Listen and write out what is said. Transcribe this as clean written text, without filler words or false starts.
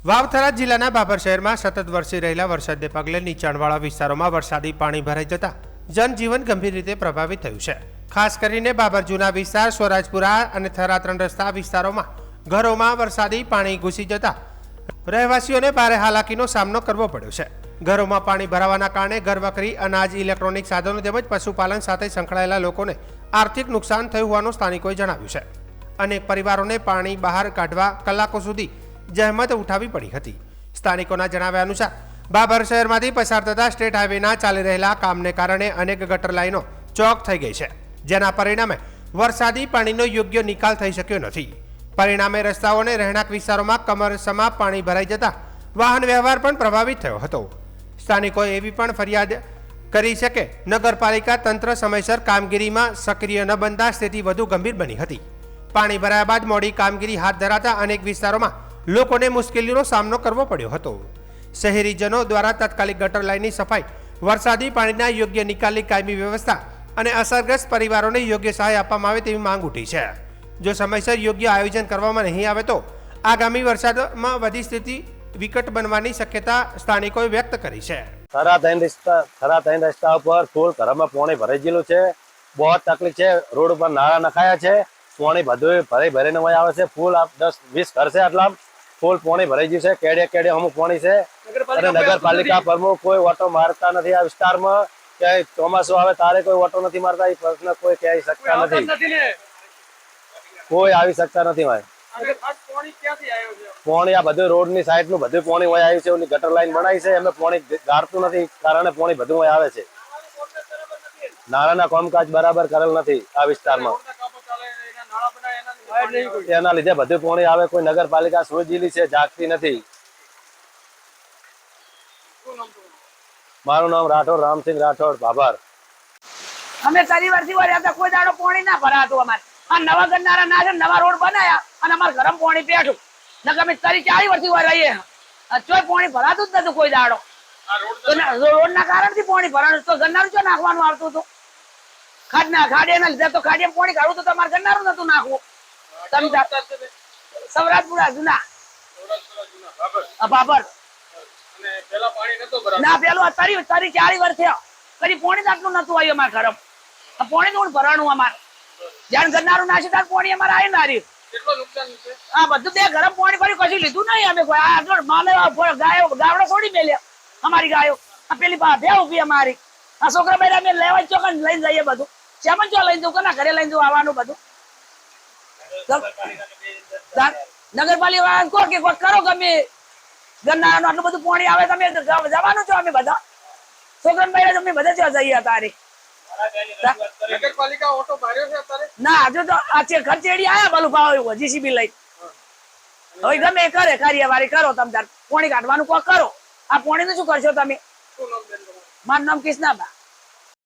વાવથરા જિલ્લાના બાબર શહેરમાં સતત વરસી રહેલા વરસાદને પગલે નીચાણવાળા વિસ્તારોમાં વરસાદી પાણી ભરાઈ જતા જનજીવન ગંભીર રીતે પ્રભાવિત થયું છે। ખાસ કરીને બાબર જૂના વિસ્તાર, સ્વરાજપુરા અને થરા 3 રસ્તા વિસ્તારોમાં ઘરોમાં વરસાદી પાણી ઘૂસી જતા રહેવાસીઓને ભારે હાલાકીનો સામનો કરવો પડ્યો છે। ઘરોમાં પાણી ભરાવાના કારણે ઘરવખરી, અનાજ, ઇલેક્ટ્રોનિક સાધનો તેમજ પશુપાલન સાથે સંકળાયેલા લોકોને આર્થિક નુકસાન થયું હોવાનું સ્થાનિકોએ જણાવ્યું છે। અનેક પરિવારોને પાણી બહાર કાઢવા કલાકો સુધી જહેમત ઉઠાવી પડી હતી। સ્થાનિકોના જણાવ્યા અનુસાર બાબર શહેરમાંથી પસાર થતા સ્ટેટ હાઈવેના ચાલી રહેલા કામને કારણે અનેક ગટર લાઈનો ચોક થઈ ગઈ છે, જેના પરિણામે વરસાદી પાણીનો યોગ્ય નિકાલ થઈ શક્યો નથી। પરિણામે રસ્તાઓ અને રહેણાંક વિસ્તારોમાં કમરસમા પાણી ભરાઈ જતા વાહન વ્યવહાર પણ પ્રભાવિત થયો હતો। સ્થાનિકોએ એવી પણ ફરિયાદ કરી છે કે નગરપાલિકા તંત્ર સમયસર કામગીરીમાં સક્રિય ન બનતા સ્થિતિ વધુ ગંભીર બની હતી। પાણી ભરાયા બાદ મોડી કામગીરી હાથ ધરાતા અનેક વિસ્તારોમાં લોકોને મુશ્કેલીનો સામનો કરવો પડ્યો હતો। શહેરીજનો દ્વારા તાત્કાલિક ગટર લાઇનની સફાઈ, વરસાદી પાણીના યોગ્ય નિકાલની કાયમી વ્યવસ્થા અને અસરગ્રસ્ત પરિવારોને યોગ્ય સહાય આપવામાં આવે તેવી માંગ ઉઠી છે। જો સમયસર યોગ્ય આયોજન કરવામાં નહીં આવે તો આગામી વરસાદમાં વધી સ્થિતિ વિકટ બનવાની શક્યતા સ્થાનિકોએ વ્યક્ત કરી છે। થરા 3 રસ્તા ઉપર ફૂલ ઘરમાં પાણી ભરાઈ ગયેલું છે। બહુ તકલીફ છે। રોડ ઉપર નાળા નખાયા છે। પાણી બધું ભરીને આવે છે। ફૂલ 10-20 ઘર છે, આટલા ફૂલ પાણી ભરાઈ ગયું છે। કેડે કેડે અમુક પાણી છે અને નગરપાલિકા પ્રમુખ કોઈ ઓટો મારતા નથી આ વિસ્તારમાં। ક્યાંય ચોમાસું આવે તારે કોઈ ઓટો નથી મારતા, એ પ્રશ્ન કોઈ કહી શકતા નથી, કોઈ આવી શકતા નથી। પાણી આ બધું રોડ ની સાઈડ નું બધું પાણી વહી આવ્યું છે। ઓલી ગટર લાઈન બનાવી છે, એમને પાણી ગાળતું નથી, કારણે પાણી બધું વહી આવે છે। નાળાના કામકાજ બરાબર કરેલ નથી આ વિસ્તારમાં, એના લીધે બધું પાણી આવે। કોઈ નગરપાલિકા સુરજીલી છે, જાગતી નથી। મારું નામ રાઠોડ રામસિંહ રાઠોડ, બાબર। અમે તરી વર્ષથી વર્યા હતા, કોઈ દાડો પાણી ના ભરાતું અમારે। આ નવા ગરનારા ના છે, નવા રોડ બનાયા અને અમારે ગરમ પાણી પેઠું નકર અમે તરી 40 વર્ષથી રહીએ, ચોય પાણી ભરાતું જ નતું કોઈ દાડો। રોડ ના કારણ થી પાણી ભરાણું તો ગરનારું ચો નાખવાનું આવતું હતું? ખાડે ના લીધે તો ખાડે પાણી કાઢવું તો તમારે ગરનારું નતું નાખવું। સૌરાજપુરા જૂના બાબર ના પેલું તરી 40 વર્ષ થયા, કદી પાણી આટલું નતું આવ્યું અમારે ઘરમ। પાણી થોડું ભરાણું અમારે, જ્યાં ગરનારું નાખી ત્યાં પાણી અમારે આવી ના રહ્યું। હા, બધું બે ગરમ પાણી ભર્યું, કશું લીધું નહીં અમે। ગાવડો છોડી મેલ્યા અમારી ગાયો, પેલી બે ઉભી અમારી। આ છોકરા ભાઈ અમે લેવા ચોકન લઈને જઈએ, બધું ચેમન ચો લઈને જવું, કોના ઘરે લઈને જવું આવવાનું બધું। નગરપાલિકા કહો કે કરો ગમે, ગરનારાનું આટલું બધું પાણી આવે તમે જવાનું છો? અમે બધા છોકરા ભાઈ અમે બધા જઈએ તારે। ના, હજુ તો આ ખર્ચેડી આયા ભલું ભાવ જીસીબી લઈ, હવે ગમે કરે કાર્યવાહી કરો તમે, પાણી કાઢવાનું કોઈ કરો। આ પાણી નું શું કરશો તમે? મારું નામ કિશનાબા।